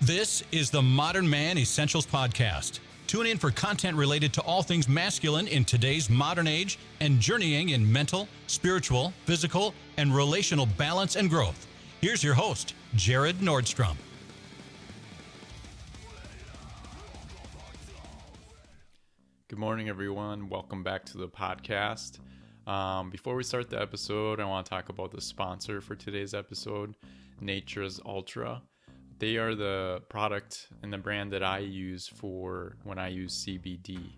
This is the Modern Man Essentials Podcast. Tune in for content related to all things masculine in today's modern age and journeying in mental, spiritual, physical, and relational balance and growth. Here's your host, Jared Nordstrom. Good morning, everyone. Welcome back to the podcast. Before we start the episode, I want to talk about the sponsor for today's episode, Nature's Ultra. They are the product and the brand that I use for when I use CBD.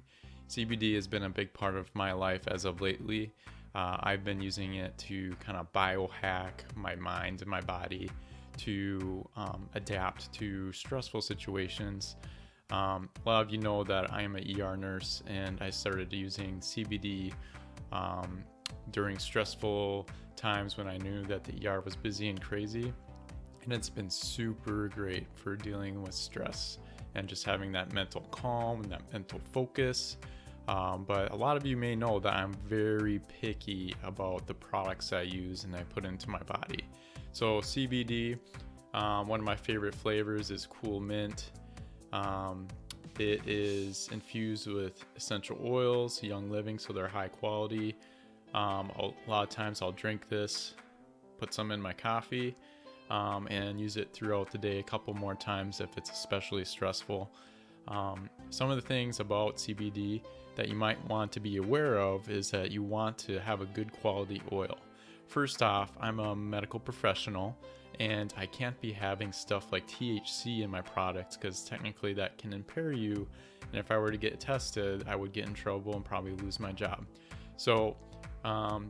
CBD has been a big part of my life as of lately. I've been using it to kind of biohack my mind and my body to adapt to stressful situations. A lot of you know that I am an ER nurse, and I started using CBD during stressful times when I knew that the ER was busy and crazy. And it's been super great for dealing with stress and just having that mental calm and that mental focus. But a lot of you may know that I'm very picky about the products I use and I put into my body. So CBD, one of my favorite flavors is Cool Mint. It is infused with essential oils, Young Living, so they're high quality. A lot of times I'll drink this, put some in my coffee, and use it throughout the day a couple more times if it's especially stressful. Some of the things about CBD that you might want to be aware of is that you want to have a good quality oil. First off, I'm a medical professional and I can't be having stuff like THC in my products because technically that can impair you, and if I were to get tested, I would get in trouble and probably lose my job. So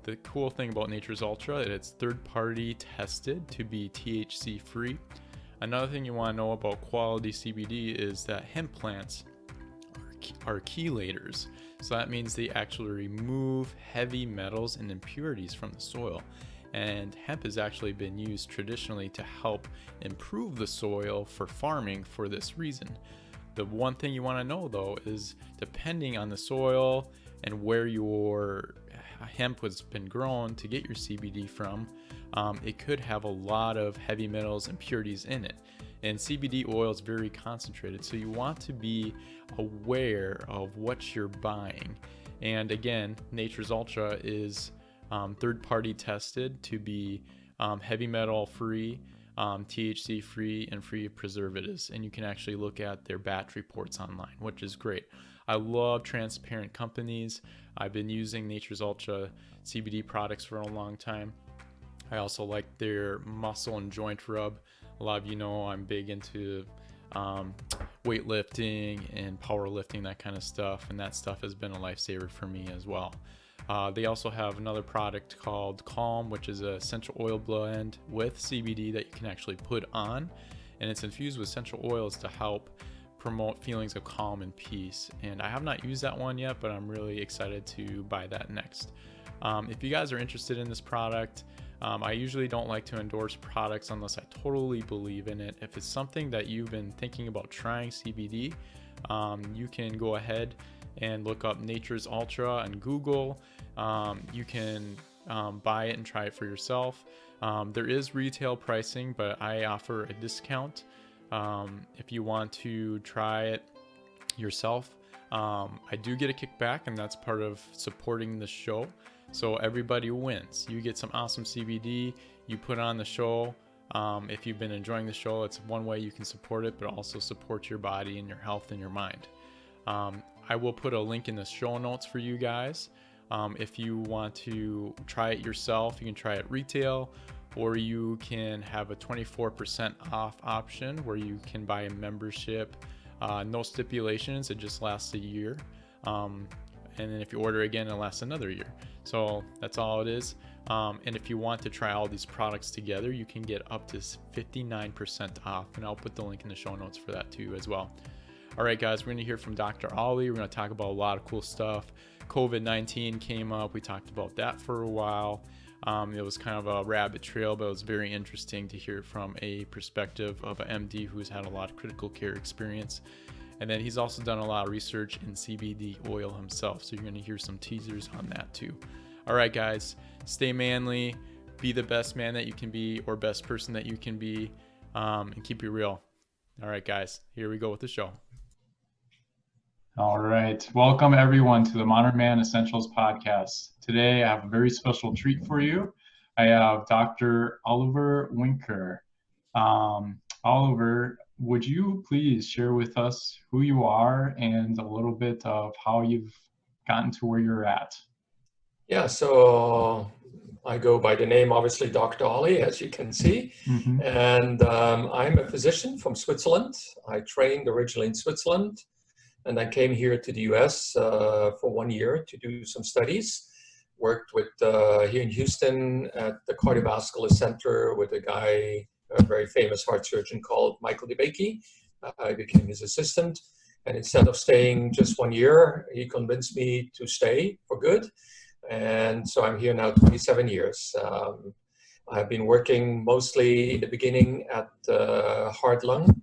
the cool thing about Nature's Ultra is it's third-party tested to be THC free. Another thing you want to know about quality CBD is that hemp plants are chelators. So that means they actually remove heavy metals and impurities from the soil. And hemp has actually been used traditionally to help improve the soil for farming for this reason. The one thing you want to know though is depending on the soil and where your hemp has been grown to get your CBD from, it could have a lot of heavy metals and impurities in it. And CBD oil is very concentrated, so you want to be aware of what you're buying. And again, Nature's Ultra is third-party tested to be heavy metal free, THC free, and free of preservatives. And you can actually look at their batch reports online, which is great. I love transparent companies. I've been using Nature's Ultra CBD products for a long time. I also like their muscle and joint rub. A lot of you know I'm big into weightlifting and powerlifting, that kind of stuff, and that stuff has been a lifesaver for me as well. They also have another product called Calm, which is an essential oil blend with CBD that you can actually put on, and it's infused with essential oils to help promote feelings of calm and peace. And I have not used that one yet, but I'm really excited to buy that next. If you guys are interested in this product, I usually don't like to endorse products unless I totally believe in it. If it's something that you've been thinking about trying CBD, you can go ahead and look up Nature's Ultra on Google. You can buy it and try it for yourself. There is retail pricing, but I offer a discount if you want to try it yourself. I do get a kickback, and that's part of supporting the show. So everybody wins. You get some awesome CBD, you put on the show. If you've been enjoying the show, it's one way you can support it, but also support your body and your health and your mind. I will put a link in the show notes for you guys. If you want to try it yourself, you can try it retail, or you can have a 24% off option where you can buy a membership. No stipulations, it just lasts a year. And then if you order again, it lasts another year. So that's all it is. And if you want to try all these products together, you can get up to 59% off. And I'll put the link in the show notes for that too as well. All right, guys, we're going to hear from Dr. Ali. We're going to talk about a lot of cool stuff. COVID-19 came up. We talked about that for a while. It was kind of a rabbit trail, but it was very interesting to hear from a perspective of an MD who's had a lot of critical care experience. And then he's also done a lot of research in CBD oil himself. So you're going to hear some teasers on that too. All right, guys, stay manly, be the best man that you can be or best person that you can be, and keep it real. All right, guys, here we go with the show. All right. Welcome, everyone, to the Modern Man Essentials podcast. Today, I have a very special treat for you. I have Dr. Oliver Winker. Oliver, would you please share with us who you are and a little bit of how you've gotten to where you're at? Yeah, so I go by the name, obviously, Dr. Ollie, as you can see. Mm-hmm. And I'm a physician from Switzerland. I trained originally in Switzerland, and I came here to the US for 1 year to do some studies. Worked with here in Houston at the Cardiovascular Center with a guy, a very famous heart surgeon called Michael DeBakey. I became his assistant. And instead of staying just 1 year, he convinced me to stay for good. And so I'm here now 27 years. I've been working mostly in the beginning at the Heart Lung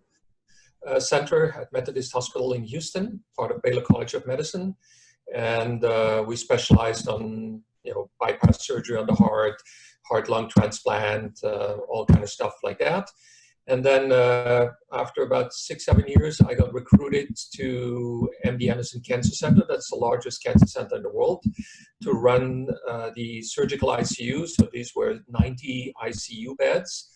Center at Methodist Hospital in Houston, part of Baylor College of Medicine. And we specialized on, bypass surgery on the heart lung transplant, all kind of stuff like that. And then after about 6-7 years, I got recruited to MD Anderson Cancer Center. That's the largest cancer center in the world, to run the surgical ICU. So these were 90 ICU beds.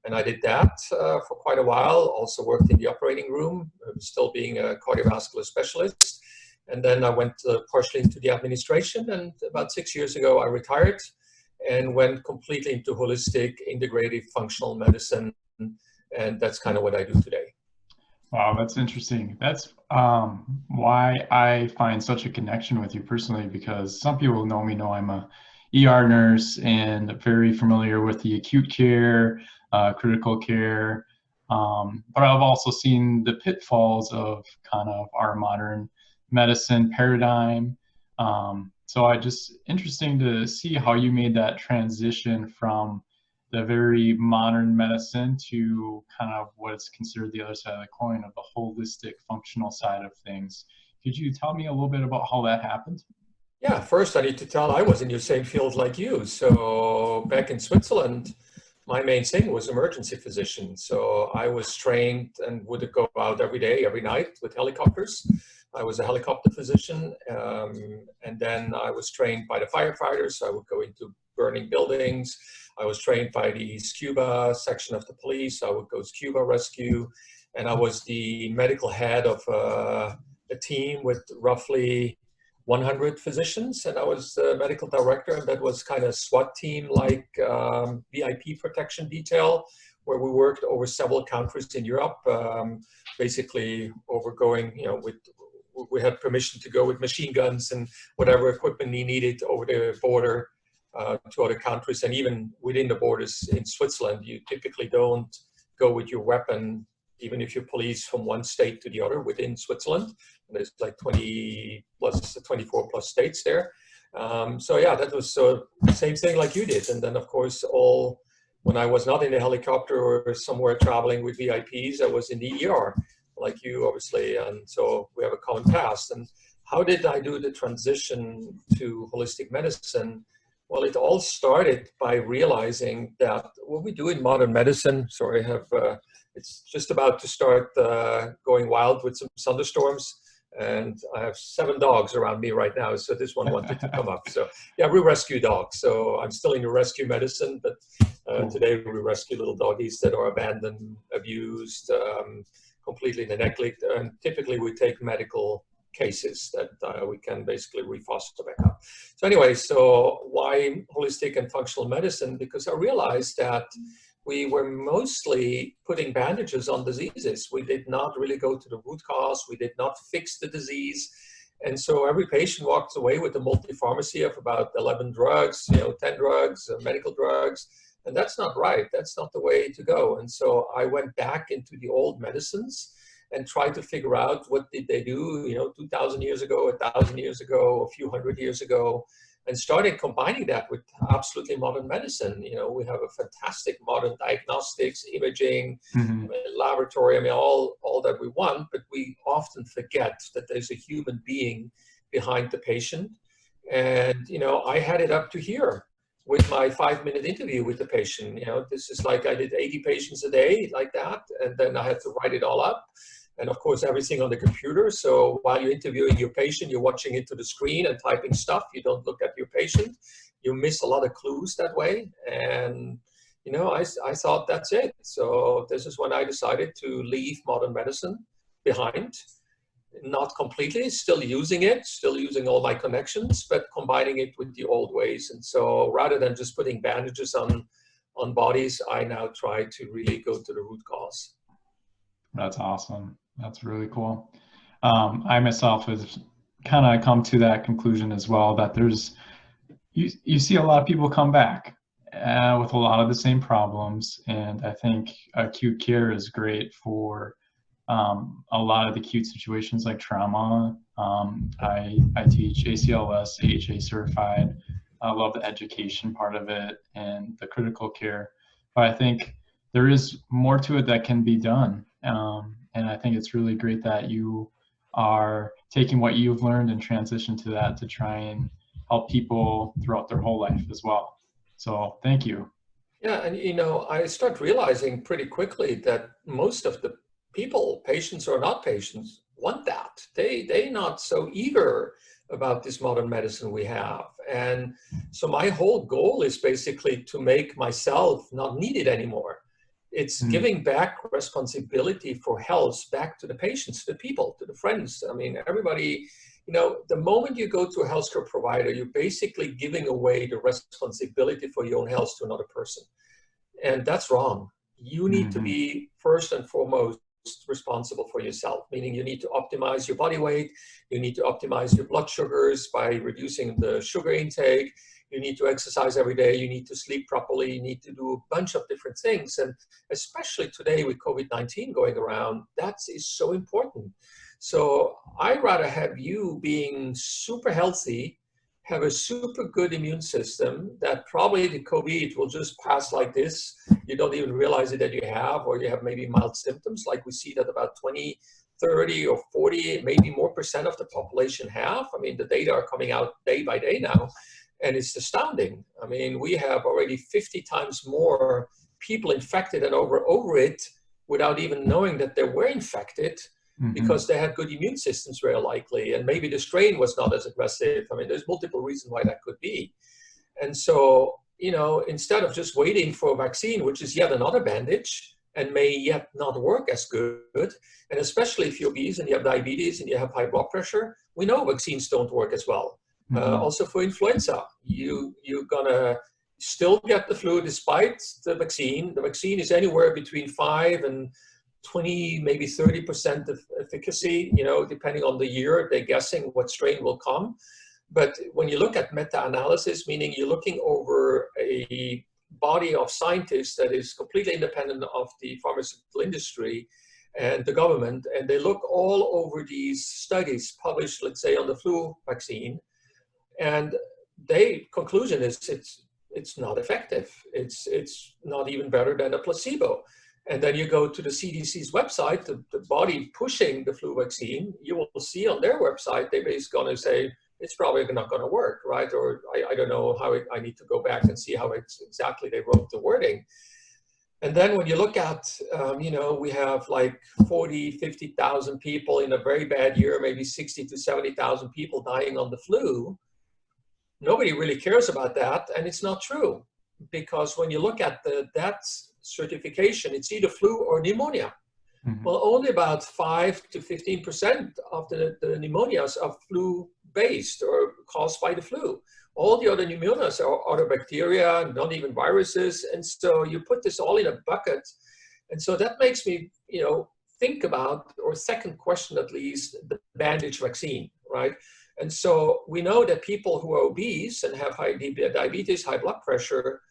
And I did that for quite a while. Also worked in the operating room, still being a cardiovascular specialist. And then I went partially into the administration. And about 6 years ago, I retired and went completely into holistic, integrative, functional medicine. And that's kind of what I do today. Wow, that's interesting. That's why I find such a connection with you personally, because some people know me know I'm a ER nurse and very familiar with the acute care, critical care, but I've also seen the pitfalls of kind of our modern medicine paradigm. So I just interesting to see how you made that transition from the very modern medicine to kind of what's considered the other side of the coin of the holistic functional side of things. Could you tell me a little bit about how that happened? Yeah, first I need to tell I was in your same field like you. So back in Switzerland, my main thing was emergency physician. So I was trained and would go out every day, every night with helicopters. I was a helicopter physician. And then I was trained by the firefighters. So I would go into burning buildings. I was trained by the scuba section of the police. I would go scuba rescue. And I was the medical head of a team with roughly 100 physicians. And I was the medical director. And that was kind of SWAT team like VIP protection detail, where we worked over several countries in Europe, basically overgoing, we had permission to go with machine guns and whatever equipment he needed over the border to other countries. And even within the borders in Switzerland, you typically don't go with your weapon, even if you're police from one state to the other within Switzerland. And there's like 24 plus states there. So yeah, that was the same thing like you did. And then of course, when I was not in a helicopter or somewhere traveling with VIPs, I was in the ER like you, obviously. And so we have a common past. And how did I do the transition to holistic medicine? Well, it all started by realizing that what we do in modern medicine, it's just about to start going wild with some thunderstorms. And I have 7 dogs around me right now. So this one wanted to come up. So yeah, we rescue dogs. So I'm still in rescue medicine, but today we rescue little doggies that are abandoned, abused, completely neglected. And typically we take medical cases that we can basically refoster back up. So anyway, so why holistic and functional medicine? Because I realized that we were mostly putting bandages on diseases. We did not really go to the root cause. We did not fix the disease. And so every patient walks away with a multi-pharmacy of about 11 drugs, 10 drugs, medical drugs. And that's not right. That's not the way to go. And so I went back into the old medicines and tried to figure out what did they do, 2,000 years ago, 1,000 years ago, a few hundred years ago, and started combining that with absolutely modern medicine. We have a fantastic modern diagnostics, imaging, laboratory, all that we want, but we often forget that there's a human being behind the patient. And, I had it up to here. with my 5-minute interview with the patient. You know, this is like I did 80 patients a day like that, and then I had to write it all up. And of course, everything on the computer. So while you're interviewing your patient, you're watching into the screen and typing stuff. You don't look at your patient. You miss a lot of clues that way. And, you know, I thought that's it. So this is when I decided to leave modern medicine behind. Not completely, still using it, still using all my connections, but combining it with the old ways. And so rather than just putting bandages on bodies, I now try to really go to the root cause. That's awesome. That's really cool. I myself have kind of come to that conclusion as well, that you see a lot of people come back with a lot of the same problems. And I think acute care is great for a lot of the acute situations like trauma. I teach ACLS, AHA certified. I love the education part of it and the critical care. But I think there is more to it that can be done. And I think it's really great that you are taking what you've learned and transition to that to try and help people throughout their whole life as well. So thank you. Yeah, and you know, I start realizing pretty quickly that most of the people, patients or not patients, want that. They're not so eager about this modern medicine we have. And so my whole goal is basically to make myself not needed anymore. It's giving back responsibility for health back to the patients, to the people, to the friends. I mean, everybody, you know, the moment you go to a healthcare provider, you're basically giving away the responsibility for your own health to another person. And that's wrong. You need to be first and foremost responsible for yourself, meaning you need to optimize your body weight, you need to optimize your blood sugars by reducing the sugar intake, you need to exercise every day, you need to sleep properly, you need to do a bunch of different things. And especially today with COVID-19 going around, that is so important. So I'd rather have you being super healthy, have a super good immune system that probably the COVID will just pass like this. You don't even realize it that you have, or you have maybe mild symptoms, like we see that about 20, 30 or 40, maybe more % of the population have. I mean, the data are coming out day by day now, and it's astounding. I mean, we have already 50 times more people infected and over it without even knowing that they were infected. Because they had good immune systems, very likely, and maybe the strain was not as aggressive. I mean, there's multiple reasons why that could be. And so, you know, instead of just waiting for a vaccine, which is yet another bandage and may yet not work as good, and especially if you're obese and you have diabetes and you have high blood pressure, we know vaccines don't work as well. Also for influenza, you're gonna still get the flu despite the vaccine. The vaccine is anywhere between 5 and 20, maybe 30% of efficacy, you know, depending on the year, they're guessing what strain will come. But when you look at meta-analysis, meaning you're looking over a body of scientists that is completely independent of the pharmaceutical industry and the government, and they look all over these studies published, let's say, on the flu vaccine, and their conclusion is it's not effective. It's not even better than a placebo. And then you go to the CDC's website, the body pushing the flu vaccine, you will see on their website, they're basically going to say, it's probably not going to work, right? Or I don't know how I need to go back and see how exactly they wrote the wording. And then when you look at, you know, we have like 40, 50,000 people in a very bad year, maybe 60 to 70,000 people dying on the flu. Nobody really cares about that. And it's not true, because when you look at the deaths certification, it's either flu or pneumonia. Well, only about 5 to 15% of the pneumonias are flu-based or caused by the flu. All the other pneumonias are other bacteria, not even viruses. And so you put this all in a bucket. And so that makes me, you know, think about, or second question at least, the bandage vaccine, right? And so we know that people who are obese and have high diabetes, high blood pressure,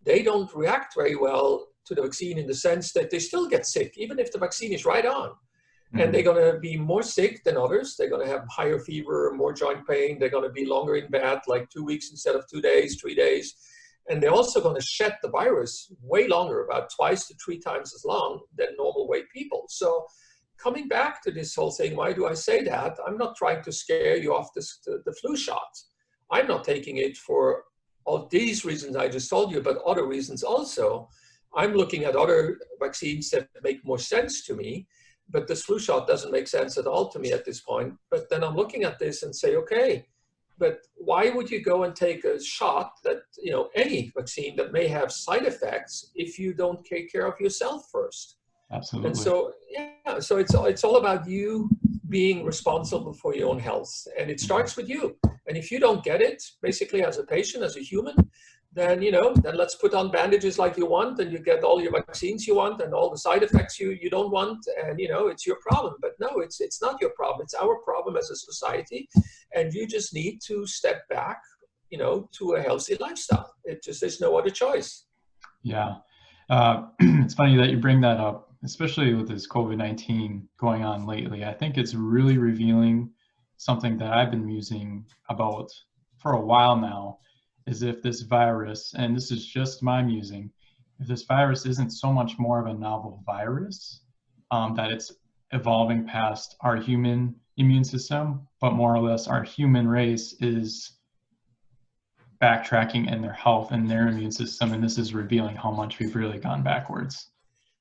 they don't react very well to the vaccine in the sense that they still get sick, even if the vaccine is right on. And they're going to be more sick than others. They're going to have higher fever, more joint pain. They're going to be longer in bed, like 2 weeks instead of 2 days, 3 days. And they're also going to shed the virus way longer, about 2 to 3 times as long than normal weight people. So coming back to this whole thing, why do I say that? I'm not trying to scare you off the flu shot. I'm not taking it for all these reasons I just told you, but other reasons also, I'm looking at other vaccines that make more sense to me, but this flu shot doesn't make sense at all to me at this point. But then I'm looking at this and say, okay, but why would you go and take a shot that, you know, any vaccine that may have side effects if you don't take care of yourself first? Absolutely. And so, yeah, so it's all about you being responsible for your own health. And it starts with you. And if you don't get it, basically as a patient, as a human, then, you know, then let's put on bandages like you want, and you get all your vaccines you want and all the side effects you don't want. And, you know, it's your problem. But no, it's not your problem. It's our problem as a society. And you just need to step back, you know, to a healthy lifestyle. There's no other choice. Yeah. It's funny that you bring that up, especially with this COVID-19 going on lately. I think it's really revealing something that I've been musing about for a while now, is if this virus, and this is just my musing, if this virus isn't so much more of a novel virus, that it's evolving past our human immune system, but more or less our human race is backtracking in their health and their immune system, and this is revealing how much we've really gone backwards.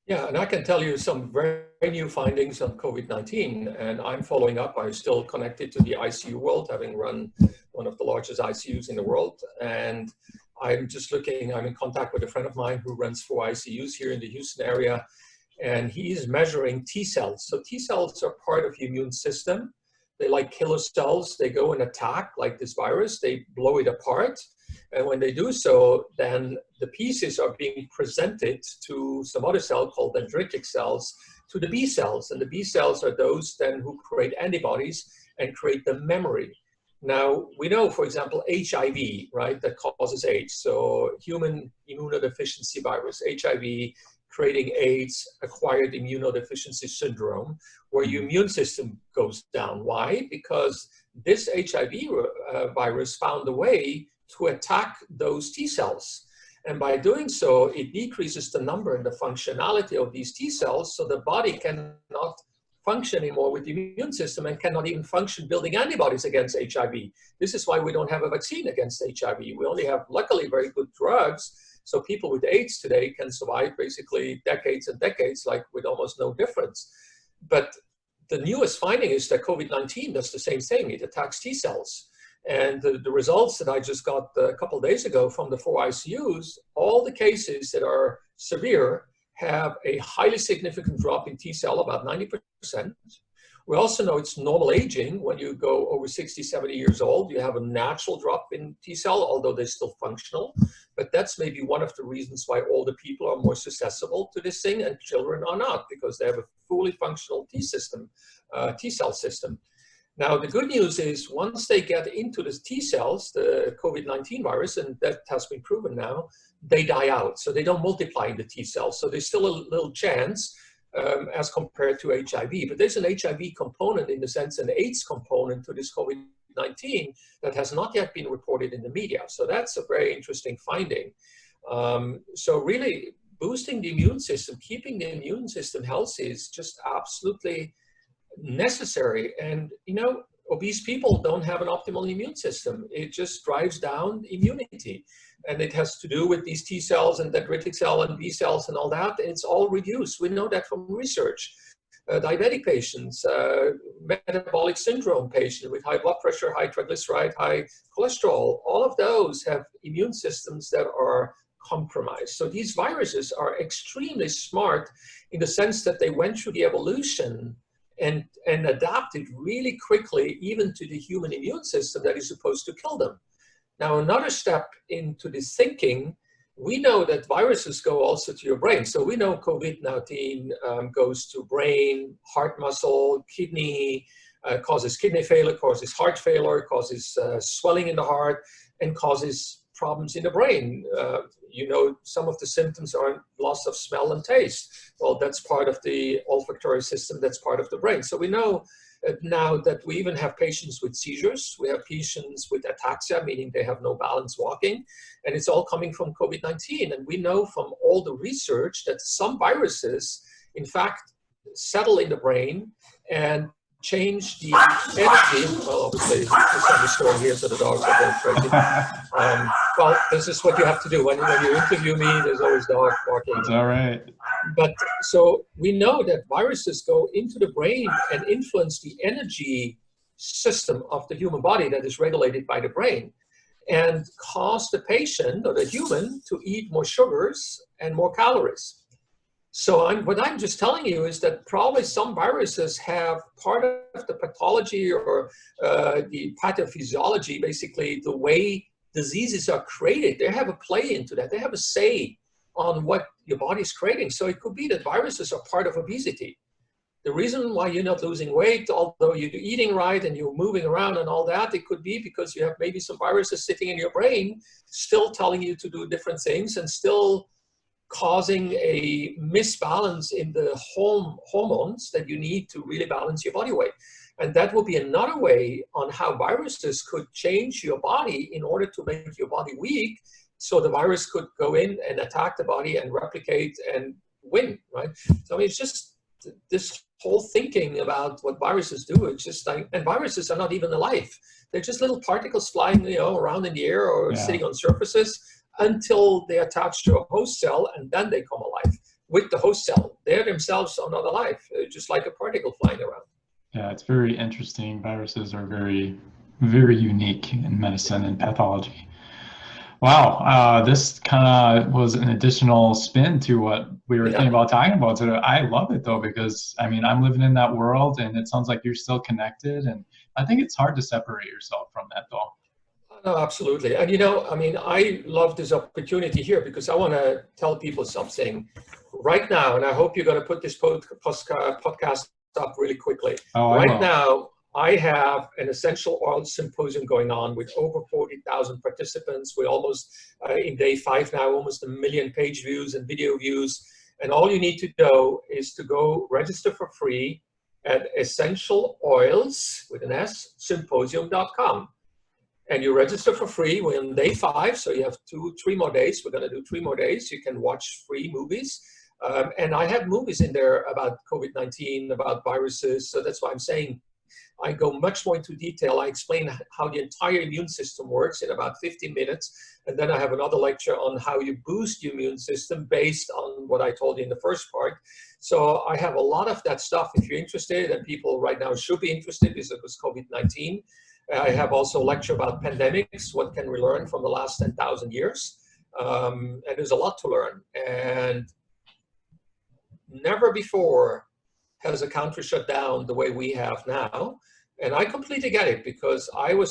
Yeah, and I can tell you some very new findings on COVID-19, and I'm following up. I'm still connected to the ICU world, having run one of the largest ICUs in the world. And I'm just looking, I'm in contact with a friend of mine who runs 4 ICUs here in the Houston area, and he's measuring T cells. So T cells are part of the immune system. They like killer cells. They go and attack like this virus. They blow it apart. And when they do so, then the pieces are being presented to some other cell called dendritic cells, to the B cells. And the B cells are those then who create antibodies and create the memory. Now, we know, for example, HIV, right, that causes AIDS. So human immunodeficiency virus, HIV, creating AIDS, acquired immunodeficiency syndrome, where your immune system goes down. Why? Because this HIV virus found a way to attack those T cells. And by doing so, it decreases the number and the functionality of these T cells, so the body cannot function anymore with the immune system and cannot even function building antibodies against HIV. This is why we don't have a vaccine against HIV. We only have, luckily, very good drugs. So people with AIDS today can survive basically decades and decades, like with almost no difference. But the newest finding is that COVID-19 does the same thing. It attacks T cells. And the results that I just got a couple of days ago from the 4 ICUs, all the cases that are severe have a highly significant drop in T cell, about 90%. We also know it's normal aging. When you go over 60, 70 years old, you have a natural drop in T cell, although they're still functional. But that's maybe one of the reasons why older people are more susceptible to this thing and children are not, because they have a fully functional T cell system. Now, the good news is once they get into the T cells, the COVID-19 virus, and that has been proven now, they die out. So they don't multiply in the T cells. So there's still a little chance as compared to HIV. But there's an HIV component, in the sense, an AIDS component to this COVID-19 that has not yet been reported in the media. So that's a very interesting finding. So really boosting the immune system, keeping the immune system healthy is just absolutely necessary. And, you know, obese people don't have an optimal immune system. It just drives down immunity. And it has to do with these T cells and dendritic cell and B cells and all that. And it's all reduced. We know that from research. Diabetic patients, metabolic syndrome patients with high blood pressure, high triglyceride, high cholesterol, all of those have immune systems that are compromised. So these viruses are extremely smart in the sense that they went through the evolution and adapted really quickly, even to the human immune system that is supposed to kill them. Now, another step into this thinking, we know that viruses go also to your brain. So we know COVID-19 goes to brain, heart muscle, kidney, causes kidney failure, causes heart failure, causes swelling in the heart, and causes problems in the brain. You know, some of the symptoms are loss of smell and taste. Well, that's part of the olfactory system, that's part of the brain. So we know now that we even have patients with seizures. We have patients with ataxia, meaning they have no balance walking, and it's all coming from COVID-19. And we know from all the research that some viruses, in fact, settle in the brain and change the energy. Well, obviously, there's a storm here, so the dogs are going crazy. Well, this is what you have to do. When you interview me, there's always dogs barking. It's all right. But so we know that viruses go into the brain and influence the energy system of the human body that is regulated by the brain, and cause the patient or the human to eat more sugars and more calories. So what I'm just telling you is that probably some viruses have part of the pathology or the pathophysiology, basically the way diseases are created. They have a play into that. They have a say on what your body's creating. So it could be that viruses are part of obesity. The reason why you're not losing weight, although you're eating right and you're moving around and all that, it could be because you have maybe some viruses sitting in your brain still telling you to do different things and still causing a misbalance in the hormones that you need to really balance your body weight. And that will be another way on how viruses could change your body in order to make your body weak, so the virus could go in and attack the body and replicate and win, right? So I mean, it's just this whole thinking about what viruses do. It's just like, and viruses are not even alive. They're just little particles flying, around in the air or sitting on surfaces, until they attach to a host cell, and then they come alive with the host cell. They themselves are not alive, just like a particle flying around. Yeah, it's very interesting. Viruses are very, very unique in medicine and pathology. Wow, this kind of was an additional spin to what we were thinking about talking about today. I love it though, because I mean, I'm living in that world, and it sounds like you're still connected, and I think it's hard to separate yourself from that though. No, absolutely. And I mean, I love this opportunity here because I want to tell people something right now. And I hope you're going to put this podcast up really quickly. Right now, I have an essential oil symposium going on with over 40,000 participants, with almost, in day 5 now, almost 1 million page views and video views. And all you need to do is to go register for free at Essential Oils, with an S, symposium.com. And you register for free. We're on day 5, so you have 3 more days. We're going to do 3 more days. You can watch free movies. And I have movies in there about COVID-19, about viruses. So that's why I'm saying I go much more into detail. I explain how the entire immune system works in about 15 minutes. And then I have another lecture on how you boost your immune system based on what I told you in the first part. So I have a lot of that stuff. If you're interested, and people right now should be interested because it was COVID-19. I have also a lecture about pandemics. What can we learn from the last 10,000 years? And there's a lot to learn. And never before has a country shut down the way we have now. And I completely get it, because I'm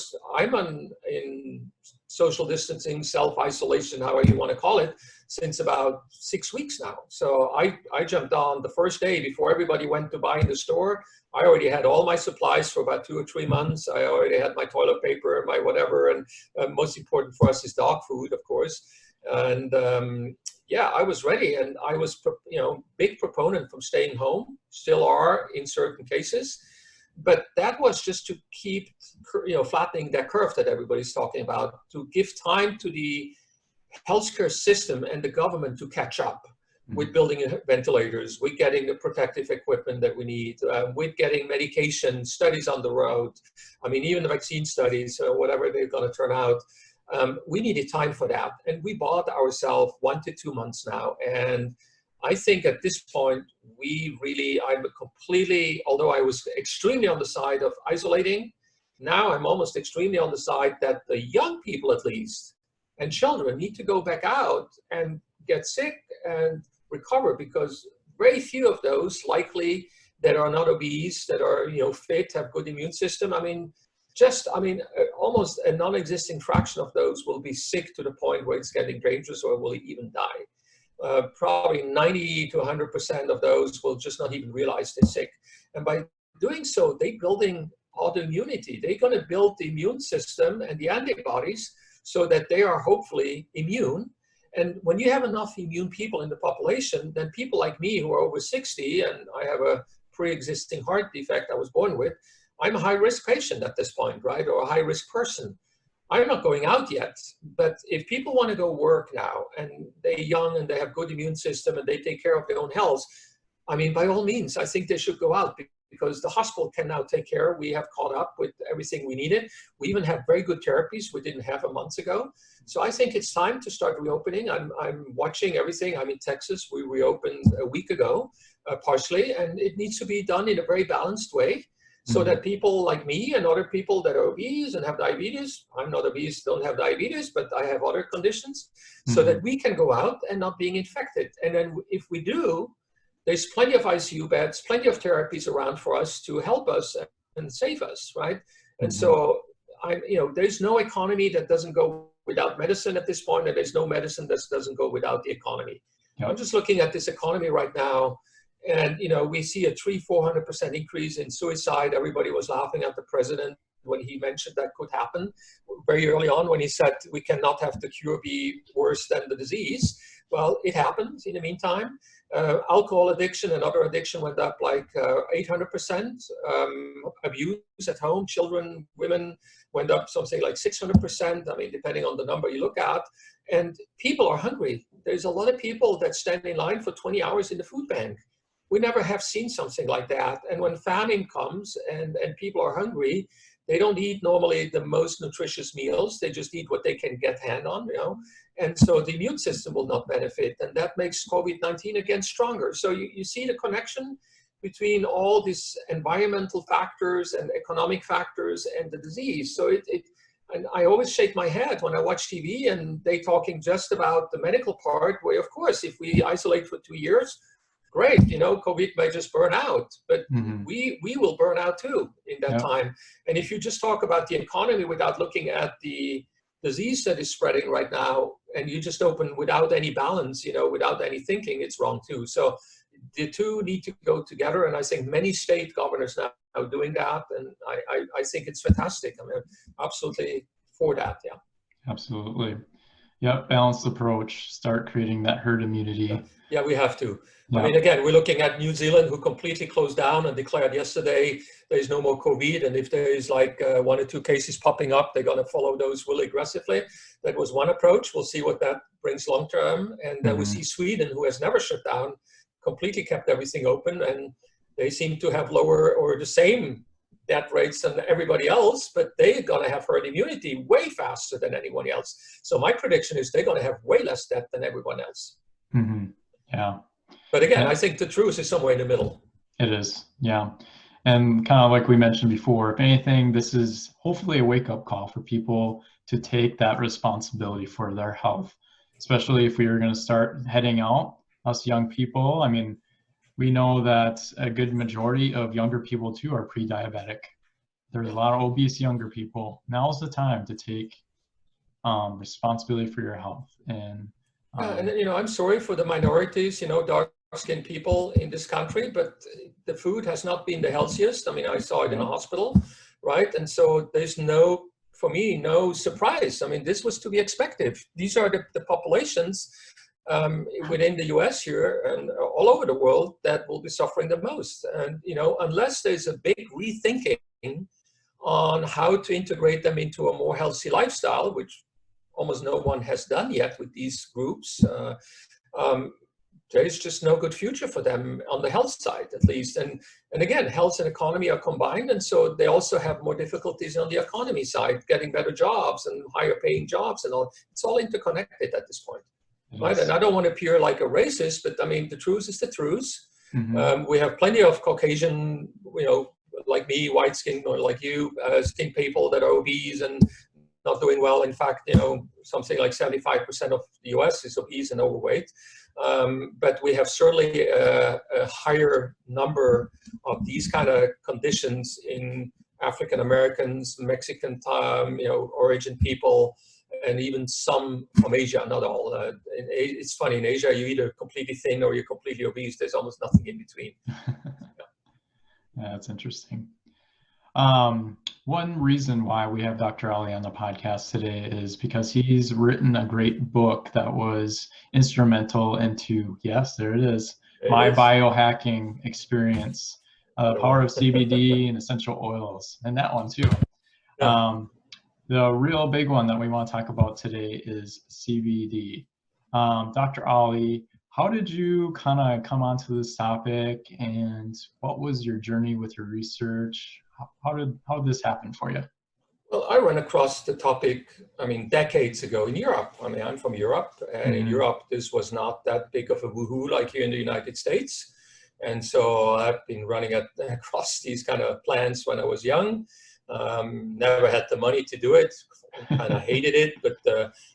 in social distancing, self-isolation, however you want to call it, since about 6 weeks now. So I jumped on the first day before everybody went to buy in the store. I already had all my supplies for about 2 or 3 months. I already had my toilet paper, my whatever, and most important for us is dog food, of course. And yeah, I was ready, and I was, big proponent from staying home, still are in certain cases. But that was just to keep, flattening that curve that everybody's talking about, to give time to the healthcare system and the government to catch up with building ventilators, with getting the protective equipment that we need, with getting medication studies on the road. I mean, even the vaccine studies, whatever they're going to turn out, we needed time for that. And we bought ourselves 1 to 2 months now. And I think at this point, I'm completely, although I was extremely on the side of isolating, now I'm almost extremely on the side that the young people, at least, and children need to go back out and get sick and recover, because very few of those likely that are not obese, that are fit, have good immune system. I mean, almost a non-existing fraction of those will be sick to the point where it's getting dangerous or will even die. Probably 90 to 100% of those will just not even realize they're sick. And by doing so, they're building autoimmunity. They're going to build the immune system and the antibodies so that they are hopefully immune. And when you have enough immune people in the population, then people like me who are over 60, and I have a pre-existing heart defect I was born with, I'm a high-risk patient at this point, right? Or a high-risk person. I'm not going out yet, but if people want to go work now, and they're young and they have good immune system and they take care of their own health, I mean, by all means, I think they should go out, because the hospital can now take care. We have caught up with everything we needed. We even have very good therapies we didn't have a month ago. So I think it's time to start reopening. I'm watching everything. I'm in Texas. We reopened a week ago, partially, and it needs to be done in a very balanced way so that people like me and other people that are obese and have diabetes, I'm not obese, don't have diabetes, but I have other conditions, so that we can go out and not being infected. And then if we do, there's plenty of ICU beds, plenty of therapies around for us to help us and save us, right? And so there's no economy that doesn't go without medicine at this point, and there's no medicine that doesn't go without the economy. I'm just looking at this economy right now, and we see a 300-400% increase in suicide. Everybody was laughing at the president when he mentioned that could happen very early on, when he said we cannot have the cure be worse than the disease. Well, it happened in the meantime. Alcohol addiction and other addiction went up like 800%. Abuse at home, children, women, went up something like 600%. I mean, depending on the number you look at. And people are hungry. There's a lot of people that stand in line for 20 hours in the food bank. We never have seen something like that. And when famine comes and people are hungry, they don't eat normally the most nutritious meals. They just eat what they can get hand on, And so the immune system will not benefit. And that makes COVID-19 again stronger. So you see the connection between all these environmental factors and economic factors and the disease. So and I always shake my head when I watch TV and they talking just about the medical part, where of course, if we isolate for 2 years, great, COVID may just burn out, but we will burn out too in that time. And if you just talk about the economy without looking at the disease that is spreading right now, and you just open without any balance, without any thinking, it's wrong too. So the two need to go together. And I think many state governors now are doing that. And I think it's fantastic. I mean, absolutely for that. Yeah. Absolutely. Yep. Balanced approach, start creating that herd immunity. Yeah, we have to. Yeah. I mean, again, we're looking at New Zealand, who completely closed down and declared yesterday there's no more COVID. And if there's like 1 or 2 cases popping up, they're going to follow those really aggressively. That was one approach. We'll see what that brings long term. And then we see Sweden, who has never shut down, completely kept everything open. And they seem to have lower or the same death rates than everybody else, but they're going to have herd immunity way faster than anyone else. So my prediction is they're going to have way less death than everyone else. Yeah. But again, I think the truth is somewhere in the middle. It is, yeah. And kind of like we mentioned before, if anything, this is hopefully a wake-up call for people to take that responsibility for their health, especially if we are going to start heading out, us young people. I mean, we know that a good majority of younger people too are pre-diabetic. There's a lot of obese younger people. Now's the time to take responsibility for your health. And I'm sorry for the minorities, dark-skinned people in this country, but the food has not been the healthiest. I mean, I saw it in a hospital, right? And so there's for me, no surprise. I mean, this was to be expected. These are the populations within the US here and all over the world that will be suffering the most. And, unless there's a big rethinking on how to integrate them into a more healthy lifestyle, which almost no one has done yet with these groups, there's just no good future for them on the health side, at least. And again, health and economy are combined. And so they also have more difficulties on the economy side, getting better jobs and higher paying jobs and all. It's all interconnected at this point. Yes. Right. And I don't want to appear like a racist, but I mean, the truth is the truth. We have plenty of Caucasian, like me, white skin, or like you, skin people that are obese and not doing well. In fact, something like 75% of the US is obese and overweight. But we have certainly a higher number of these kind of conditions in African Americans, Mexican, origin people, and even some from Asia, not all. It's funny, in Asia, you're either completely thin or you're completely obese. There's almost nothing in between. Yeah, that's interesting. One reason why we have Dr. Ali on the podcast today is because he's written a great book that was instrumental into, yes, there it is, my biohacking experience, power of CBD and essential oils, and that one too. The real big one that we want to talk about today is CBD. Dr. Ali, how did you kind of come onto this topic, and what was your journey with your research? How did this happen for you? Well, I ran across the topic, I mean, decades ago in Europe. I mean, I'm from Europe, and in Europe, this was not that big of a woohoo like here in the United States. And so I've been running across these kind of plans when I was young. Never had the money to do it, kind of hated it, but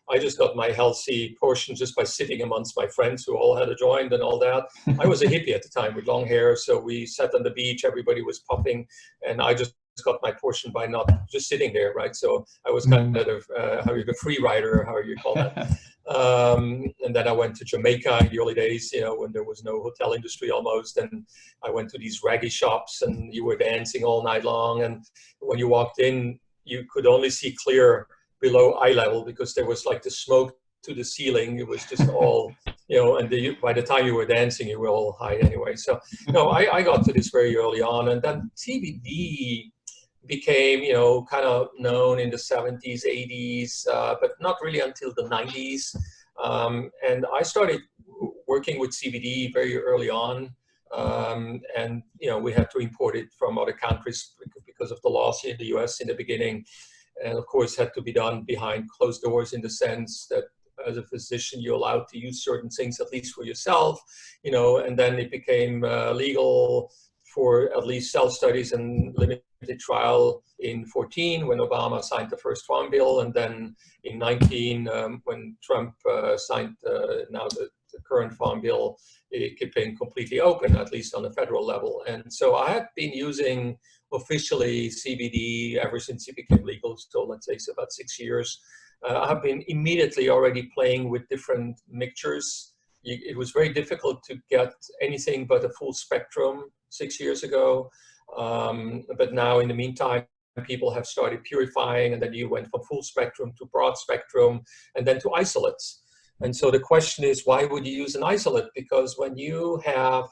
I just got my healthy portion just by sitting amongst my friends who all had a joint and all that. I was a hippie at the time with long hair, so we sat on the beach, everybody was puffing, and I just got my portion by not just sitting there, right? So I was kind of the free rider, how you call that. And then I went to Jamaica in the early days, you know, when there was no hotel industry almost. And I went to these raggy shops and you were dancing all night long. And when you walked in, you could only see clear below eye level because there was like the smoke to the ceiling. It was just all, you know, and by the time you were dancing, you were all high anyway. So, no, I got to this very early on. And then CBD became, you know, kind of known in the 70s, 80s, but not really until the 90s. And I started working with CBD very early on. And, you know, we had to import it from other countries because of the laws here in the US in the beginning. And of course, had to be done behind closed doors in the sense that as a physician, you're allowed to use certain things, at least for yourself, you know, and then it became legal for at least cell studies and limited trial in 14 when Obama signed the first farm bill, and then in 19 when Trump signed now the current farm bill, it became completely open, at least on the federal level. And so I had been using officially CBD ever since it became legal, so let's say it's about 6 years. I've been immediately already playing with different mixtures. It was very difficult to get anything but a full spectrum 6 years ago. But now in the meantime, people have started purifying, and then you went from full spectrum to broad spectrum and then to isolates. And so the question is, why would you use an isolate? Because when you have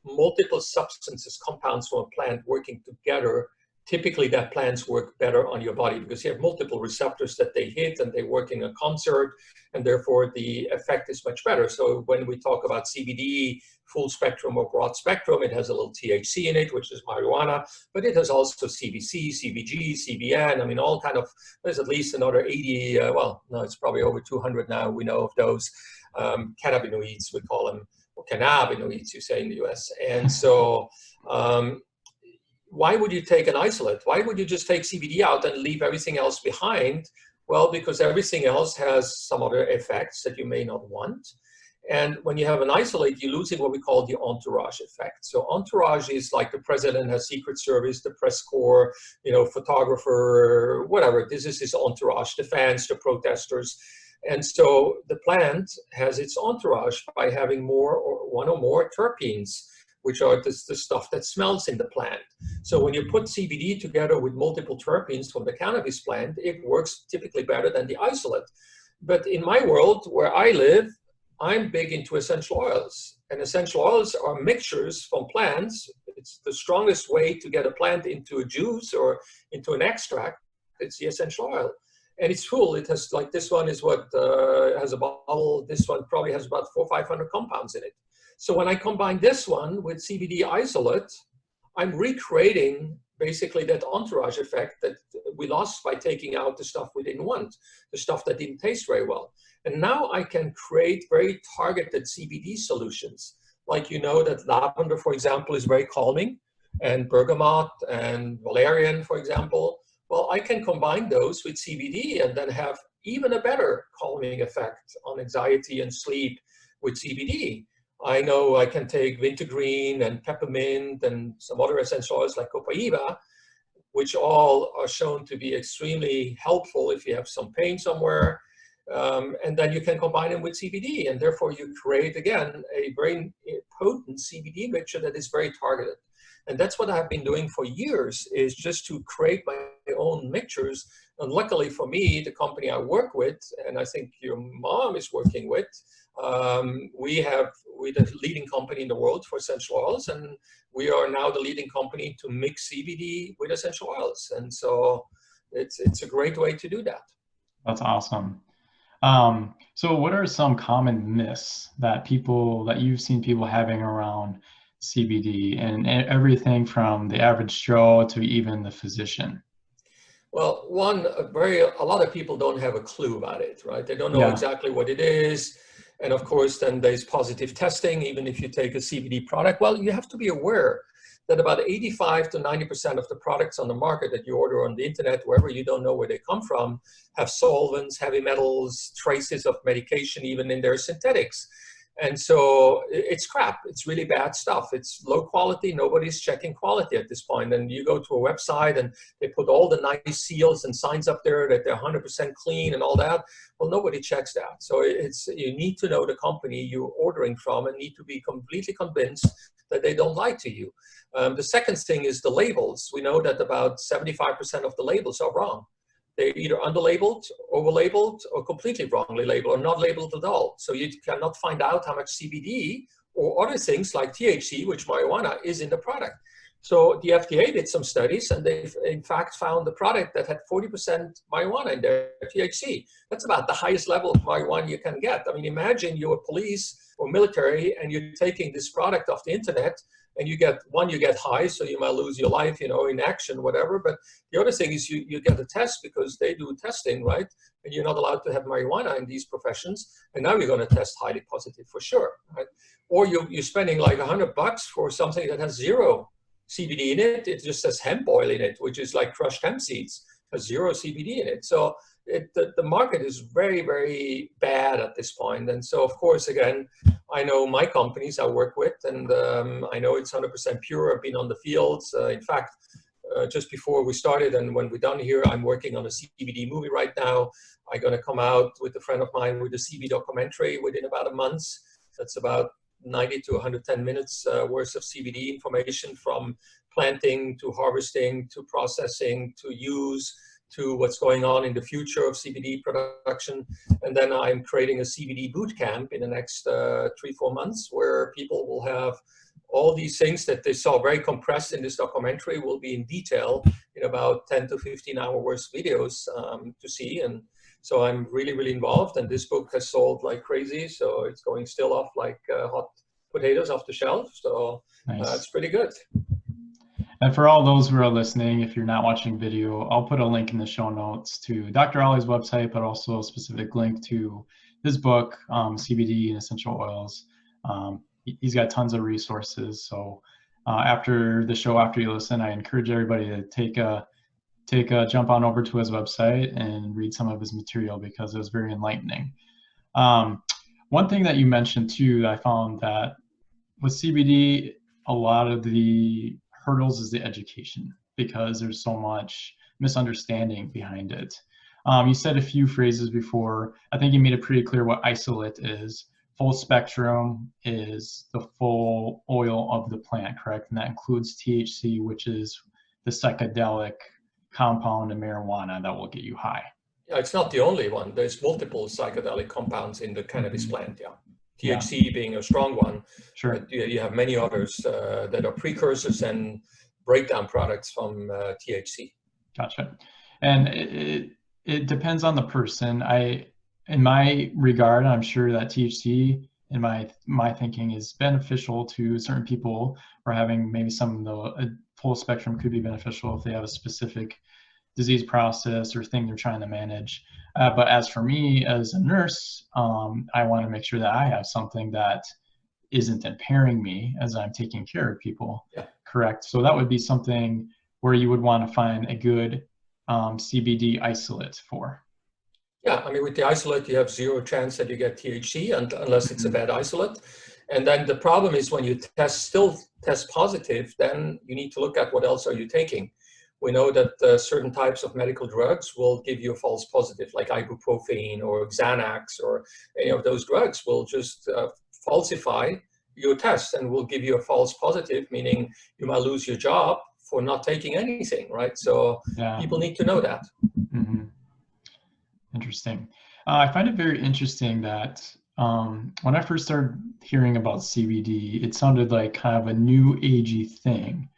multiple substances, compounds from a plant working together, typically that plants work better on your body because you have multiple receptors that they hit and they work in a concert, and therefore the effect is much better. So when we talk about CBD, full spectrum or broad spectrum, it has a little THC in it, which is marijuana, but it has also CBC, CBG, CBN. I mean, all kind of, there's at least another 80, well, no, it's probably over 200 now, we know of those cannabinoids, we call them, or cannabinoids, you say in the US. And so, why would you take an isolate? Why would you just take CBD out and leave everything else behind? Well, because everything else has some other effects that you may not want. And when you have an isolate, you're losing what we call the entourage effect. So entourage is like the president has Secret Service, the press corps, you know, photographer, whatever. This is his entourage, the fans, the protesters. And so the plant has its entourage by having one or more terpenes, which are the stuff that smells in the plant. So when you put CBD together with multiple terpenes from the cannabis plant, it works typically better than the isolate. But in my world, where I live, I'm big into essential oils. And essential oils are mixtures from plants. It's the strongest way to get a plant into a juice or into an extract. It's the essential oil. And it's full. It has, like, this one is what has a bottle. This one probably has about 400 or 500 compounds in it. So when I combine this one with CBD isolate, I'm recreating basically that entourage effect that we lost by taking out the stuff we didn't want, the stuff that didn't taste very well. And now I can create very targeted CBD solutions. Like, you know, that lavender, for example, is very calming, and bergamot and valerian, for example. Well, I can combine those with CBD and then have even a better calming effect on anxiety and sleep with CBD. I know I can take wintergreen and peppermint and some other essential oils like copaiba, which all are shown to be extremely helpful if you have some pain somewhere. And then you can combine them with CBD, and therefore you create, again, a very potent CBD mixture that is very targeted. And that's what I've been doing for years, is just to create my own mixtures. And luckily for me, the company I work with, and I think your mom is working with, we're the leading company in the world for essential oils, and we are now the leading company to mix CBD with essential oils. And so it's a great way to do that. That's awesome. So what are some common myths that you've seen people having around CBD and everything from the average Joe to even the physician? Well, one, a lot of people don't have a clue about it, right? They don't know Yeah. exactly what it is. And of course, then there's positive testing, even if you take a CBD product. Well, you have to be aware that about 85 to 90% of the products on the market that you order on the internet, wherever you don't know where they come from, have solvents, heavy metals, traces of medication, even in their synthetics. And so it's crap. It's really bad stuff. It's low quality. Nobody's checking quality at this point. And you go to a website and they put all the nice seals and signs up there that they're 100% clean and all that. Well, nobody checks that. So you need to know the company you're ordering from and need to be completely convinced that they don't lie to you. The second thing is the labels. We know that about 75% of the labels are wrong. They're either underlabeled, overlabeled, or completely wrongly labeled, or not labeled at all. So you cannot find out how much CBD or other things like THC, which marijuana, is in the product. So the FDA did some studies, and they've in fact found the product that had 40% marijuana in there, THC. That's about the highest level of marijuana you can get. I mean, imagine you're police or military, and you're taking this product off the internet, and you get high, so you might lose your life, in action, whatever. But the other thing is you get a test because they do testing, right? And you're not allowed to have marijuana in these professions. And now you're going to test highly positive for sure, right? Or you're spending like $100 for something that has zero CBD in it. It just says hemp oil in it, which is like crushed hemp seeds, has zero CBD in it. So the market is very, very bad at this point. And so, of course, again, I know my companies I work with, and I know it's 100% pure. I've been on the fields. In fact, just before we started and when we're done here, I'm working on a CBD movie right now. I'm going to come out with a friend of mine with a CBD documentary within about a month. That's about 90 to 110 minutes worth of CBD information, from planting to harvesting to processing to use to what's going on in the future of CBD production. And then I'm creating a CBD boot camp in the next 3-4 months, where people will have all these things that they saw very compressed in this documentary will be in detail in about 10 to 15 hour worth videos to see. And so I'm really, really involved, and this book has sold like crazy. So it's going still off like hot potatoes off the shelf. So Nice. it's pretty good. And for all those who are listening, if you're not watching video, I'll put a link in the show notes to Dr. Ollie's website, but also a specific link to his book, CBD and Essential Oils. He's got tons of resources. So after the show, after you listen, I encourage everybody to take a jump on over to his website and read some of his material, because it was very enlightening. One thing that you mentioned too, I found that with CBD, a lot of the hurdles is the education, because there's so much misunderstanding behind it. You said a few phrases before. I think you made it pretty clear what isolate is. Full spectrum is the full oil of the plant, correct? And that includes THC, which is the psychedelic compound in marijuana that will get you high. Yeah, it's not the only one. There's multiple psychedelic compounds in the cannabis plant, THC being a strong one. Sure. But you have many others that are precursors and breakdown products from THC. Gotcha. And it depends on the person. In my regard, I'm sure that THC, in my thinking, is beneficial to certain people, or having maybe some of the full spectrum could be beneficial if they have a specific disease process or thing they're trying to manage. But as for me as a nurse, I want to make sure that I have something that isn't impairing me as I'm taking care of people. Yeah. Correct. So that would be something where you would want to find a good CBD isolate for. Yeah, I mean, with the isolate, you have zero chance that you get THC unless it's a bad isolate. And then the problem is when you still test positive, then you need to look at what else are you taking. We know that certain types of medical drugs will give you a false positive, like ibuprofen or Xanax, or any of those drugs will just falsify your test and will give you a false positive, meaning you might lose your job for not taking anything, right? So people need to know that. Mm-hmm. Interesting. I find it very interesting that when I first started hearing about CBD, it sounded like kind of a new agey thing.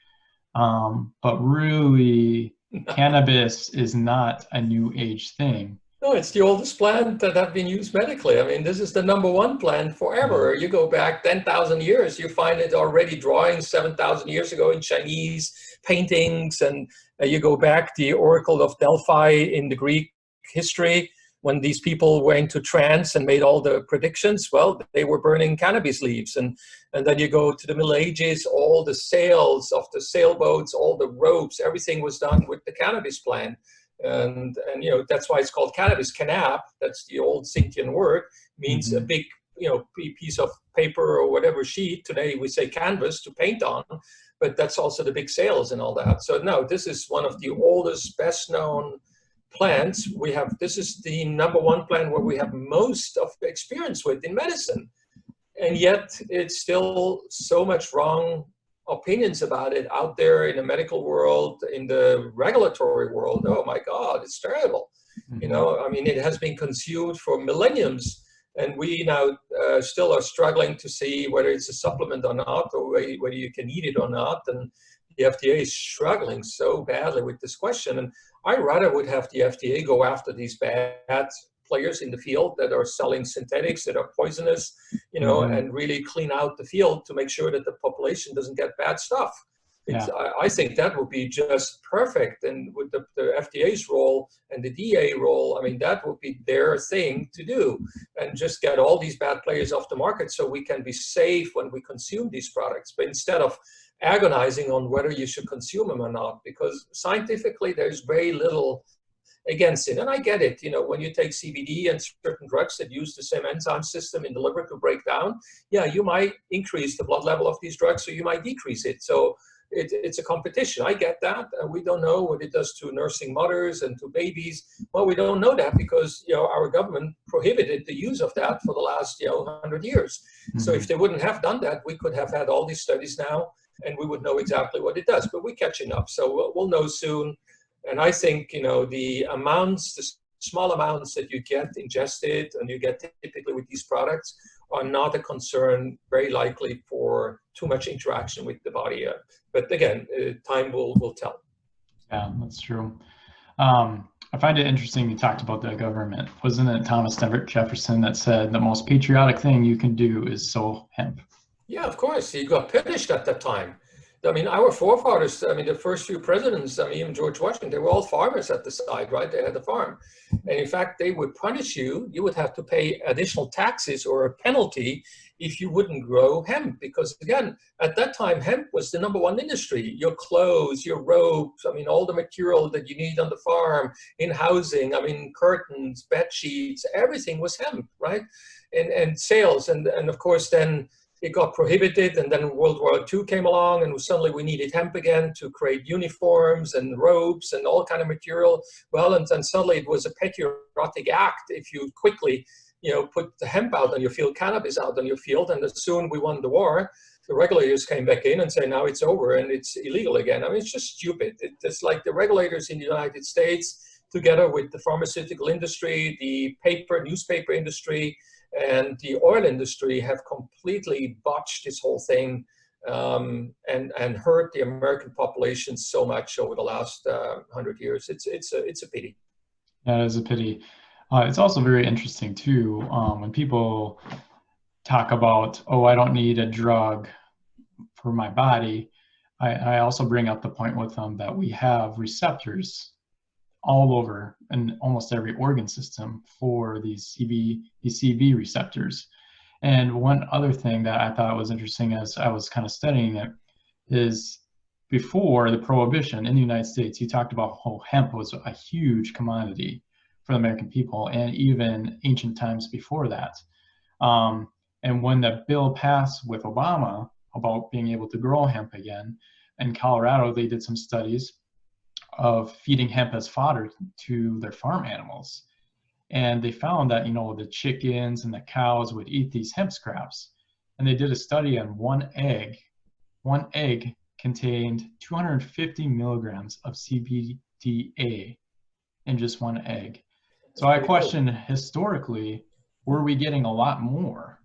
But really, cannabis is not a new age thing. No, it's the oldest plant that have been used medically. I mean, this is the #1 plant forever. You go back 10,000 years, you find it already drawing 7,000 years ago in Chinese paintings. And you go back the Oracle of Delphi in the Greek history, when these people went into trance and made all the predictions, well, they were burning cannabis leaves. And then you go to the Middle Ages, all the sails of the sailboats, all the ropes, everything was done with the cannabis plant. And you know, that's why it's called cannabis. Canap, that's the old Scythian word, means a big, you know, piece of paper or whatever sheet. Today we say canvas to paint on, but that's also the big sails and all that. So no, this is one of the oldest, best known plants. We have, this is the #1 plant where we have most of the experience with in medicine. And yet it's still so much wrong opinions about it out there in the medical world, in the regulatory world. Oh my God, it's terrible. You know, I mean, it has been consumed for millenniums, and we now still are struggling to see whether it's a supplement or not, or whether you can eat it or not. And the FDA is struggling so badly with this question. And I rather would have the FDA go after these bad players in the field that are selling synthetics that are poisonous, you know, and really clean out the field to make sure that the population doesn't get bad stuff. I think that would be just perfect. And with the FDA's role and the DEA role, I mean, that would be their thing to do, and just get all these bad players off the market so we can be safe when we consume these products. But instead of agonizing on whether you should consume them or not, because scientifically there's very little against it. And I get it, you know, when you take CBD and certain drugs that use the same enzyme system in the liver to break down, yeah, you might increase the blood level of these drugs, so you might decrease it. So it's a competition. I get that. We don't know what it does to nursing mothers and to babies. Well, we don't know that because, you know, our government prohibited the use of that for the last, you know, 100 years. So if they wouldn't have done that, we could have had all these studies now, and we would know exactly what it does. But we're catching up, so we'll know soon. And I think, you know, the amounts, the small amounts that you get ingested and you get typically with these products are not a concern, very likely for too much interaction with the body. But again, time will tell. Yeah, that's true. I find it interesting you talked about the government. Wasn't it Thomas Jefferson that said the most patriotic thing you can do is sow hemp? Yeah, of course. He got punished at that time. I mean, our forefathers, I mean, the first few presidents, I mean, even George Washington, they were all farmers at the side, right? They had a farm. And in fact, they would punish you. You would have to pay additional taxes or a penalty if you wouldn't grow hemp. Because again, at that time, hemp was the #1 industry. Your clothes, your ropes, I mean, all the material that you need on the farm, in housing, I mean, curtains, bed sheets, everything was hemp, right? And sales. And of course, then it got prohibited, and then World War II came along, and suddenly we needed hemp again to create uniforms and robes and all kind of material. Well, and then suddenly it was a patriotic act if you quickly, you know, put the hemp out on your field, cannabis out on your field, and as soon we won the war, the regulators came back in and say, now it's over and it's illegal again. I mean, it's just stupid. It's like the regulators in the United States, together with the pharmaceutical industry, the newspaper industry, and the oil industry, have completely botched this whole thing and hurt the American population so much over the last 100 years. It's a pity. Yeah, it is a pity. It's also very interesting too when people talk about, oh, I don't need a drug for my body. I also bring up the point with them that we have receptors all over in almost every organ system for these CB receptors. And one other thing that I thought was interesting as I was kind of studying it is before the prohibition in the United States, you talked about how hemp was a huge commodity for the American people, and even ancient times before that. And when the bill passed with Obama about being able to grow hemp again, in Colorado, they did some studies of feeding hemp as fodder to their farm animals. And they found that, you know, the chickens and the cows would eat these hemp scraps. And they did a study on one egg. One egg contained 250 milligrams of CBDA in just one egg. So I question, historically, were we getting a lot more?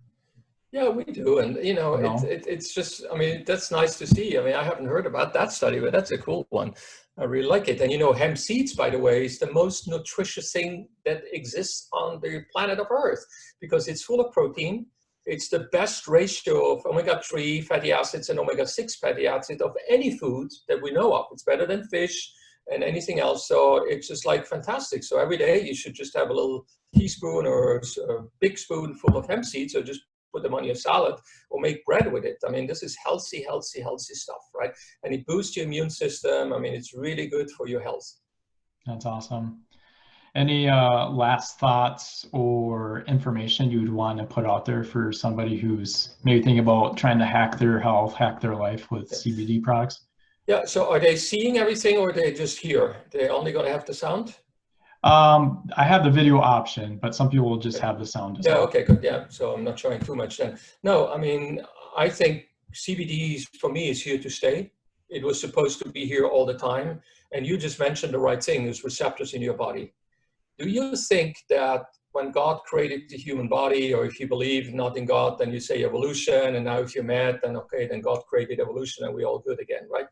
Yeah, we do. And, No. it's just, I mean, that's nice to see. I mean, I haven't heard about that study, but that's a cool one. I really like it. And, hemp seeds, by the way, is the most nutritious thing that exists on the planet of Earth because it's full of protein. It's the best ratio of omega-3 fatty acids and omega-6 fatty acid of any food that we know of. It's better than fish and anything else. So it's just like fantastic. So every day you should just have a little teaspoon or a big spoonful of hemp seeds, or just put them on your salad or make bread with it. I mean, this is healthy, healthy, healthy stuff, right? And it boosts your immune system. I mean, it's really good for your health. That's awesome. Any last thoughts or information you'd want to put out there for somebody who's maybe thinking about trying to hack their health, hack their life with CBD products? Yeah, so are they seeing everything or are they just here? They're only going to have the sound? I have the video option, but some people will just have the sound as Yeah, well. okay, good. Yeah, so I'm not showing too much then. No, I mean, I think CBD for me is here to stay. It was supposed to be here all the time. And you just mentioned the right thing, there's receptors in your body. Do you think that when God created the human body, or if you believe not in God, then you say evolution, and now if you're mad, then okay, then God created evolution and we're all good again, right?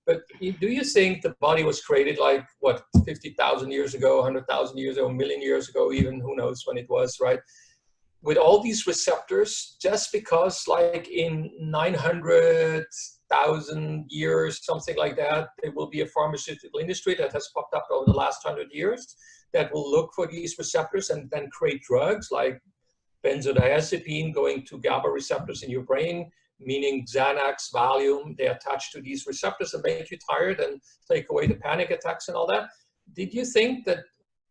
But do you think the body was created like, what, 50,000 years ago, 100,000 years ago, a million years ago, even, who knows when it was, right? With all these receptors, just because like in 900,000 years, something like that, there will be a pharmaceutical industry that has popped up over the last 100 years that will look for these receptors and then create drugs like benzodiazepine going to GABA receptors in your brain, meaning Xanax, Valium, they attach to these receptors and make you tired and take away the panic attacks and all that. Did you think that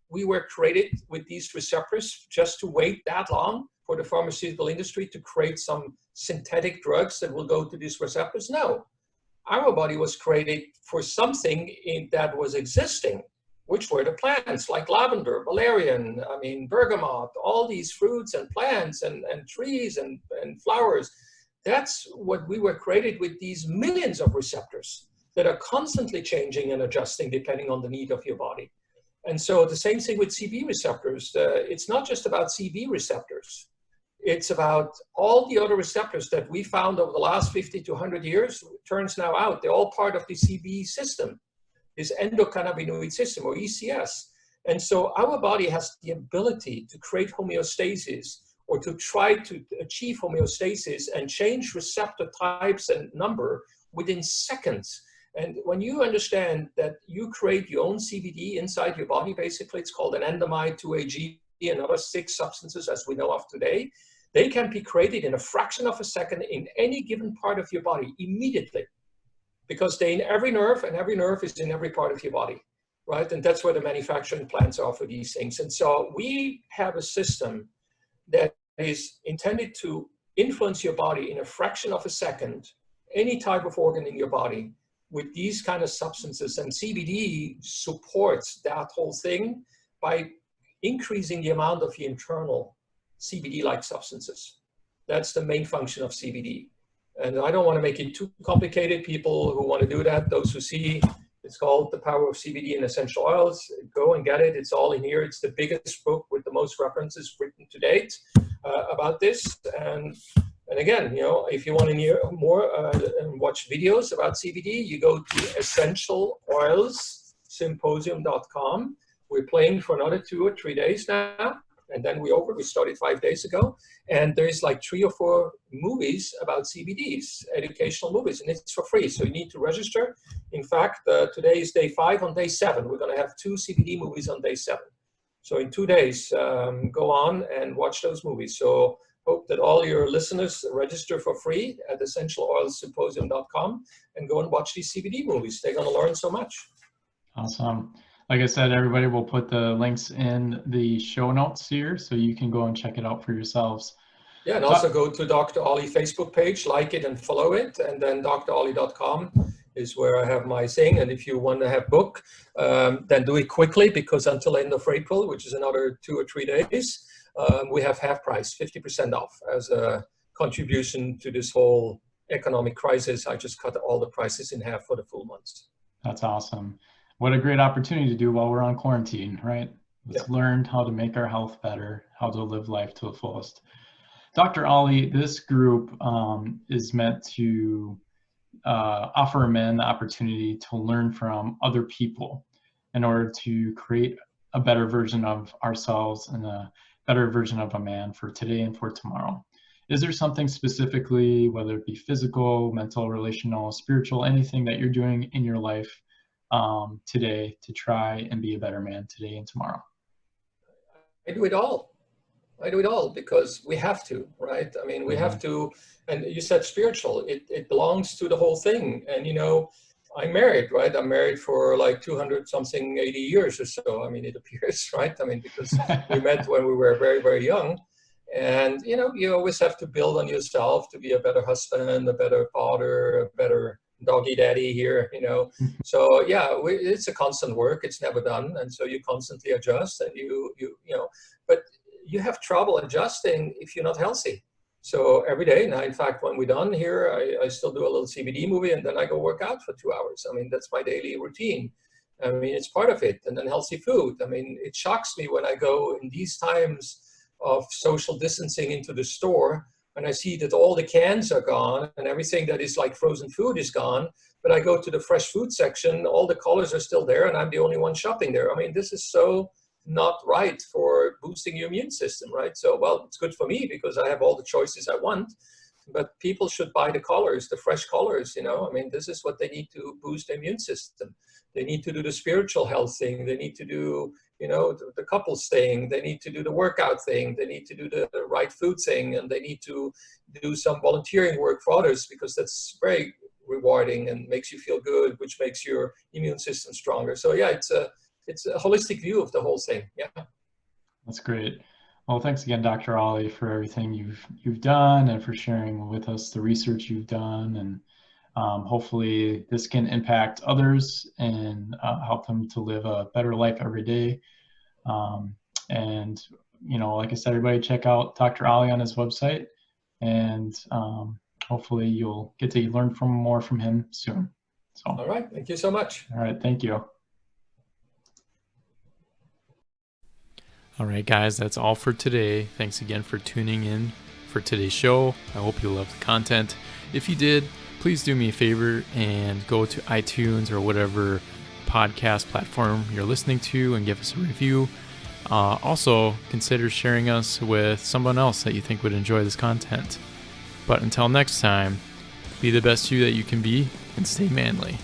we were created with these receptors just to wait that long for the pharmaceutical industry to create some synthetic drugs that will go to these receptors? No. Our body was created for something that was existing, which were the plants like lavender, valerian, I mean, bergamot, all these fruits and plants and trees and flowers. That's what we were created with, these millions of receptors that are constantly changing and adjusting depending on the need of your body. And so the same thing with CB receptors. It's not just about CB receptors. It's about all the other receptors that we found over the last 50 to 100 years. Turns now out they're all part of the CB system, this endocannabinoid system, or ECS. And so our body has the ability to create homeostasis, or to try to achieve homeostasis and change receptor types and number within seconds. And when you understand that you create your own CBD inside your body, basically, it's called anandamide, 2-AG, and other 6 substances as we know of today, they can be created in a fraction of a second in any given part of your body immediately, because they're in every nerve, and every nerve is in every part of your body, right? And that's where the manufacturing plants are for these things. And so we have a system that is intended to influence your body in a fraction of a second, any type of organ in your body, with these kind of substances. And CBD supports that whole thing by increasing the amount of the internal CBD-like substances. That's the main function of CBD. And I don't want to make it too complicated. People who want to do that, those who see, it's called The Power of CBD and Essential Oils. Go and get it. It's all in here. It's the biggest book with the most references written to date about this. And again, if you want to hear more and watch videos about CBD, you go to essentialoilssymposium.com. We're playing for another 2 or 3 days now. And then we started 5 days ago. And there's like 3 or 4 movies about CBDs, educational movies, and it's for free. So you need to register. In fact, today is day 5. On day 7, we're going to have 2 CBD movies on day 7. So in 2 days, go on and watch those movies. So hope that all your listeners register for free at essentialoilssymposium.com and go and watch these CBD movies. They're going to learn so much. Awesome. Like I said, everybody will put the links in the show notes here, so you can go and check it out for yourselves. Yeah, and also go to Dr. Ollie Facebook page, like it and follow it, and then drollie.com is where I have my thing. And if you want to have book, then do it quickly, because until end of April, which is another 2 or 3 days, we have half price, 50% off as a contribution to this whole economic crisis. I just cut all the prices in half for the full months. That's awesome. What a great opportunity to do while we're on quarantine, right? Let's learn how to make our health better, how to live life to the fullest. Dr. Ali, this group is meant to offer men the opportunity to learn from other people in order to create a better version of ourselves and a better version of a man for today and for tomorrow. Is there something specifically, whether it be physical, mental, relational, spiritual, anything that you're doing in your life today to try and be a better man today and tomorrow? I do it all. I do it all because we have to, right? I mean, we have to, and you said spiritual, it belongs to the whole thing. And, you know, I'm married, right? I'm married for like 200 something, 80 years or so. I mean, it appears, right? I mean, because we met when we were very, very young. And, you know, you always have to build on yourself to be a better husband, a better father, a better doggy daddy here, you know. So yeah, it's a constant work. It's never done. And so you constantly adjust and you know, but you have trouble adjusting if you're not healthy. So every day now, in fact, when we're done here, I still do a little CBD movie and then I go work out for 2 hours. I mean, that's my daily routine. I mean, it's part of it. And then healthy food. I mean, it shocks me when I go in these times of social distancing into the store and I see that all the cans are gone and everything that is like frozen food is gone. But I go to the fresh food section, all the colors are still there and I'm the only one shopping there. I mean, this is so not right for boosting your immune system, right? So, well, it's good for me because I have all the choices I want, but people should buy the colors, the fresh colors, you know? I mean, this is what they need to boost the immune system. They need to do the spiritual health thing. They need to do, you know, the couples thing. They need to do the workout thing. They need to do the right food thing. And they need to do some volunteering work for others because that's very rewarding and makes you feel good, which makes your immune system stronger. So yeah, it's a holistic view of the whole thing. Yeah. That's great. Well, thanks again, Dr. Ali, for everything you've done and for sharing with us the research you've done. And hopefully this can impact others and help them to live a better life every day. And, you know, like I said, everybody check out Dr. Ali on his website and hopefully you'll get to learn more from him soon. So, all right. Thank you so much. All right. Thank you. All right, guys, that's all for today. Thanks again for tuning in for today's show. I hope you loved the content. If you did, please do me a favor and go to iTunes or whatever podcast platform you're listening to and give us a review. Also, consider sharing us with someone else that you think would enjoy this content. But until next time, be the best you that you can be and stay manly.